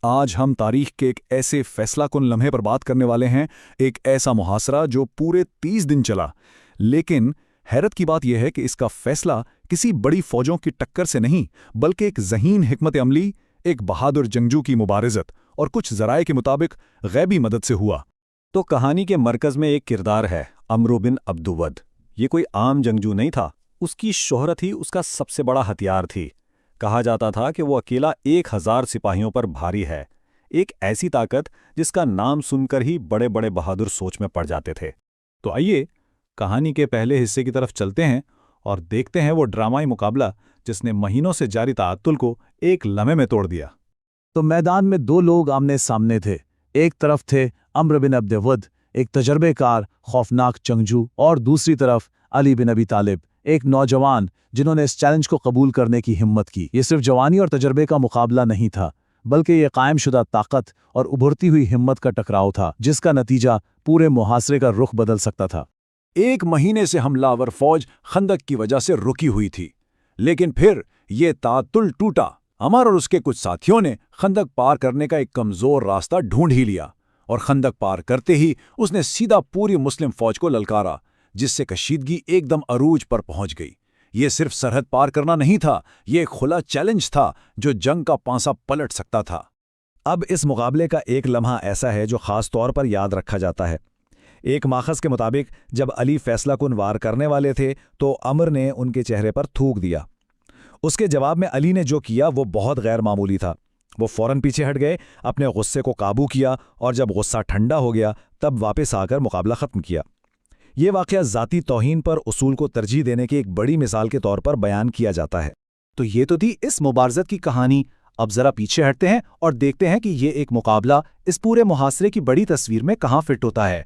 آج ہم تاریخ کے ایک ایسے فیصلہ کن لمحے پر بات کرنے والے ہیں، ایک ایسا محاصرہ جو پورے 30 دن چلا۔ لیکن حیرت کی بات یہ ہے کہ اس کا فیصلہ کسی بڑی فوجوں کی ٹکر سے نہیں، بلکہ ایک ذہین حکمت عملی، ایک بہادر جنگجو کی مبارزت اور کچھ ذرائع کے مطابق غیبی مدد سے ہوا۔ تو کہانی کے مرکز میں ایک کردار ہے، عمرو بن عبدود۔ یہ کوئی عام جنگجو نہیں تھا، اس کی شہرت ہی اس کا سب سے بڑا ہتھیار تھی۔ کہا جاتا تھا کہ وہ اکیلا 1000 سپاہیوں پر بھاری ہے، ایک ایسی طاقت جس کا نام سن کر ہی بڑے بڑے بہادر سوچ میں پڑ جاتے تھے۔ تو آئیے کہانی کے پہلے حصے کی طرف چلتے ہیں اور دیکھتے ہیں وہ ڈرامائی مقابلہ جس نے مہینوں سے جاری تعطل کو ایک لمحے میں توڑ دیا۔ تو میدان میں دو لوگ آمنے سامنے تھے۔ ایک طرف تھے عمرو بن عبدود، ایک تجربے کار خوفناک جنگجو، اور دوسری طرف علی بن ابی طالب، ایک نوجوان جنہوں نے اس چیلنج کو قبول کرنے کی ہمت کی۔ یہ صرف جوانی اور تجربے کا مقابلہ نہیں تھا، بلکہ یہ قائم شدہ طاقت اور ابھرتی ہوئی ہمت کا ٹکراؤ تھا، جس کا نتیجہ پورے محاصرے کا رخ بدل سکتا تھا۔ 1 مہینے سے حملہ آور فوج خندق کی وجہ سے رکی ہوئی تھی، لیکن پھر یہ تعطل ٹوٹا۔ عمر اور اس کے کچھ ساتھیوں نے خندق پار کرنے کا ایک کمزور راستہ ڈھونڈ ہی لیا، اور خندق پار کرتے ہی اس نے سیدھا پوری مسلم فوج کو للکارا، جس سے کشیدگی ایک دم عروج پر پہنچ گئی۔ یہ صرف سرحد پار کرنا نہیں تھا، یہ ایک کھلا چیلنج تھا جو جنگ کا پانسا پلٹ سکتا تھا۔ اب اس مقابلے کا ایک لمحہ ایسا ہے جو خاص طور پر یاد رکھا جاتا ہے۔ ایک ماخذ کے مطابق جب علی فیصلہ کن وار کرنے والے تھے تو عمر نے ان کے چہرے پر تھوک دیا۔ اس کے جواب میں علی نے جو کیا وہ بہت غیر معمولی تھا۔ وہ فوراً پیچھے ہٹ گئے، اپنے غصے کو قابو کیا، اور جب غصہ ٹھنڈا ہو گیا تب واپس آ کر مقابلہ ختم کیا۔ یہ واقعہ ذاتی توہین پر اصول کو ترجیح دینے کی ایک بڑی مثال کے طور پر بیان کیا جاتا ہے۔ تو یہ تو تھی اس مبارزت کی کہانی۔ اب ذرا پیچھے ہٹتے ہیں اور دیکھتے ہیں کہ یہ ایک مقابلہ اس پورے محاصرے کی بڑی تصویر میں کہاں فٹ ہوتا ہے۔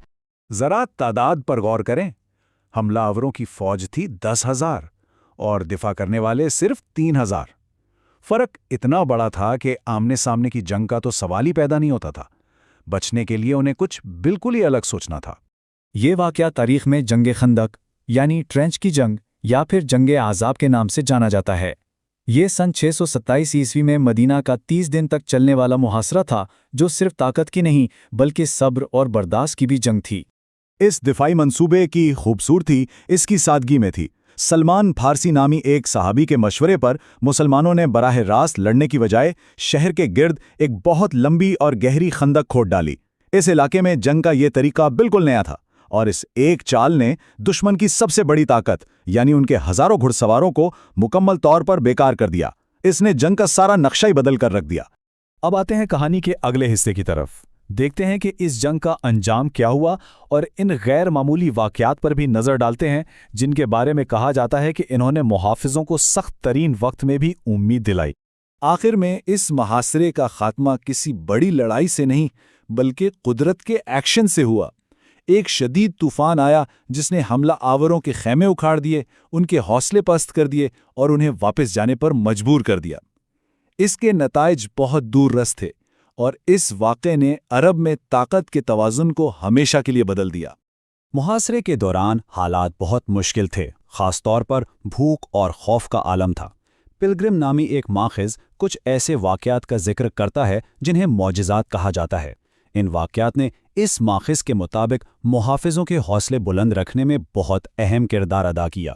ذرا تعداد پر غور کریں۔ حملہ آوروں کی فوج تھی 10,000 اور دفاع کرنے والے صرف 3,000۔ فرق اتنا بڑا تھا کہ آمنے سامنے کی جنگ کا تو سوال ہی پیدا نہیں ہوتا تھا۔ بچنے کے لیے انہیں کچھ بالکل ہی الگ سوچنا تھا۔ یہ واقعہ تاریخ میں جنگ خندق یعنی ٹرینچ کی جنگ یا پھر جنگ احزاب کے نام سے جانا جاتا ہے۔ یہ سن 627 عیسوی میں مدینہ کا 30 دن تک چلنے والا محاصرہ تھا، جو صرف طاقت کی نہیں بلکہ صبر اور برداشت کی بھی جنگ تھی۔ اس دفاعی منصوبے کی خوبصورتی اس کی سادگی میں تھی۔ سلمان فارسی نامی ایک صحابی کے مشورے پر مسلمانوں نے براہ راست لڑنے کی بجائے شہر کے گرد ایک بہت لمبی اور گہری خندق کھود ڈالی۔ اس علاقے میں جنگ کا یہ طریقہ بالکل نیا تھا، اور اس ایک چال نے دشمن کی سب سے بڑی طاقت یعنی ان کے ہزاروں گھڑ سواروں کو مکمل طور پر بیکار کر دیا۔ اس نے جنگ کا سارا نقشہ ہی بدل کر رکھ دیا۔ اب آتے ہیں کہانی کے اگلے حصے کی طرف، دیکھتے ہیں کہ اس جنگ کا انجام کیا ہوا، اور ان غیر معمولی واقعات پر بھی نظر ڈالتے ہیں جن کے بارے میں کہا جاتا ہے کہ انہوں نے محافظوں کو سخت ترین وقت میں بھی امید دلائی۔ آخر میں اس محاصرے کا خاتمہ کسی بڑی لڑائی سے نہیں بلکہ قدرت کے ایکشن سے ہوا۔ ایک شدید طوفان آیا جس نے حملہ آوروں کے خیمے اکھاڑ دیے، ان کے حوصلے پست کر دیے اور انہیں واپس جانے پر مجبور کر دیا۔ اس کے نتائج بہت دور رس تھے، اور اس واقعے نے عرب میں طاقت کے توازن کو ہمیشہ کے لیے بدل دیا۔ محاصرے کے دوران حالات بہت مشکل تھے، خاص طور پر بھوک اور خوف کا عالم تھا۔ پلگرم نامی ایک ماخذ کچھ ایسے واقعات کا ذکر کرتا ہے جنہیں معجزات کہا جاتا ہے۔ ان واقعات نے اس ماخذ کے مطابق محافظوں کے حوصلے بلند رکھنے میں بہت اہم کردار ادا کیا۔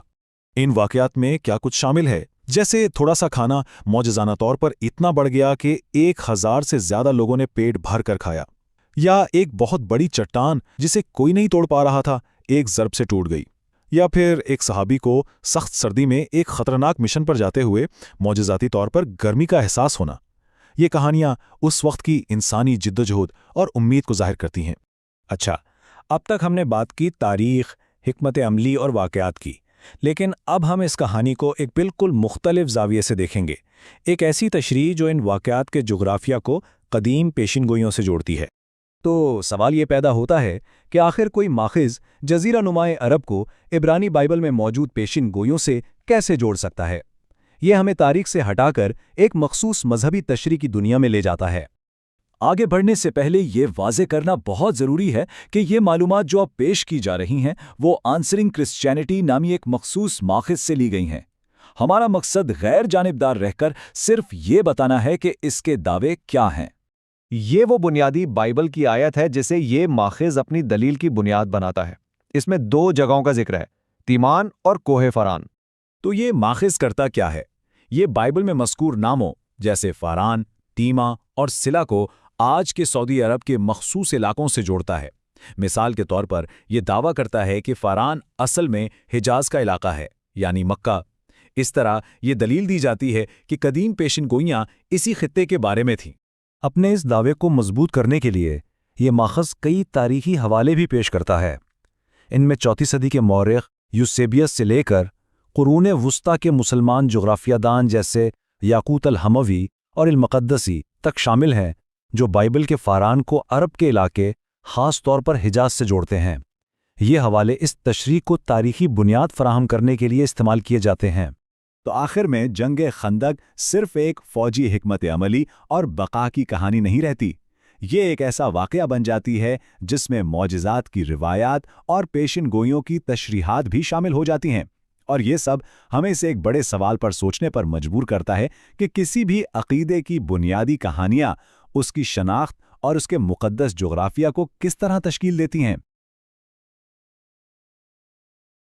ان واقعات میں کیا کچھ شامل ہے؟ جیسے تھوڑا سا کھانا معجزانہ طور پر اتنا بڑھ گیا کہ 1000 سے زیادہ لوگوں نے پیٹ بھر کر کھایا، یا ایک بہت بڑی چٹان جسے کوئی نہیں توڑ پا رہا تھا ایک ضرب سے ٹوٹ گئی، یا پھر ایک صحابی کو سخت سردی میں ایک خطرناک مشن پر جاتے ہوئے معجزاتی طور پر گرمی کا احساس ہونا۔ یہ کہانیاں اس وقت کی انسانی جدوجہد اور امید کو ظاہر کرتی ہیں۔ اچھا، اب تک ہم نے بات کی تاریخ، حکمت عملی اور واقعات کی، لیکن اب ہم اس کہانی کو ایک بالکل مختلف زاویے سے دیکھیں گے، ایک ایسی تشریح جو ان واقعات کے جغرافیہ کو قدیم پیشین گوئیوں سے جوڑتی ہے۔ تو سوال یہ پیدا ہوتا ہے کہ آخر کوئی ماخذ جزیرہ نمائے عرب کو عبرانی بائبل میں موجود پیشین گوئیوں سے کیسے جوڑ سکتا ہے؟ یہ ہمیں تاریخ سے ہٹا کر ایک مخصوص مذہبی تشریح کی دنیا میں لے جاتا ہے۔ آگے بڑھنے سے پہلے یہ واضح کرنا بہت ضروری ہے کہ یہ معلومات جو اب پیش کی جا رہی ہیں وہ آنسرنگ کرسچینٹی نامی ایک مخصوص ماخذ سے لی گئی ہیں۔ ہمارا مقصد غیر جانبدار رہ کر صرف یہ بتانا ہے کہ اس کے دعوے کیا ہیں۔ یہ وہ بنیادی بائبل کی آیت ہے جسے یہ ماخذ اپنی دلیل کی بنیاد بناتا ہے۔ اس میں 2 جگہوں کا ذکر ہے، تیمان اور کوہ فران۔ تو یہ ماخذ کرتا کیا ہے؟ یہ بائبل میں مذکور ناموں جیسے فاران، تیما اور سلا کو آج کے سعودی عرب کے مخصوص علاقوں سے جوڑتا ہے۔ مثال کے طور پر یہ دعویٰ کرتا ہے کہ فاران اصل میں حجاز کا علاقہ ہے، یعنی مکہ۔ اس طرح یہ دلیل دی جاتی ہے کہ قدیم پیشن گوئیاں اسی خطے کے بارے میں تھیں۔ اپنے اس دعوے کو مضبوط کرنے کے لیے یہ ماخذ کئی تاریخی حوالے بھی پیش کرتا ہے۔ ان میں 4 صدی کے مورخ یوسیبیس سے لے کر قرون وسطیٰ کے مسلمان جغرافیہ دان جیسے یاقوت الحموی اور المقدسی تک شامل ہیں، جو بائبل کے فاران کو عرب کے علاقے، خاص طور پر حجاز سے جوڑتے ہیں۔ یہ حوالے اس تشریح کو تاریخی بنیاد فراہم کرنے کے لیے استعمال کیے جاتے ہیں۔ تو آخر میں جنگ خندق صرف ایک فوجی حکمت عملی اور بقا کی کہانی نہیں رہتی، یہ ایک ایسا واقعہ بن جاتی ہے جس میں معجزات کی روایات اور پیشن گوئیوں کی تشریحات بھی شامل ہو جاتی ہیں، اور یہ سب ہمیں اس ایک بڑے سوال پر سوچنے پر مجبور کرتا ہے کہ کسی بھی عقیدے کی بنیادی کہانیاں اس کی شناخت اور اس کے مقدس جغرافیہ کو کس طرح تشکیل دیتی ہیں۔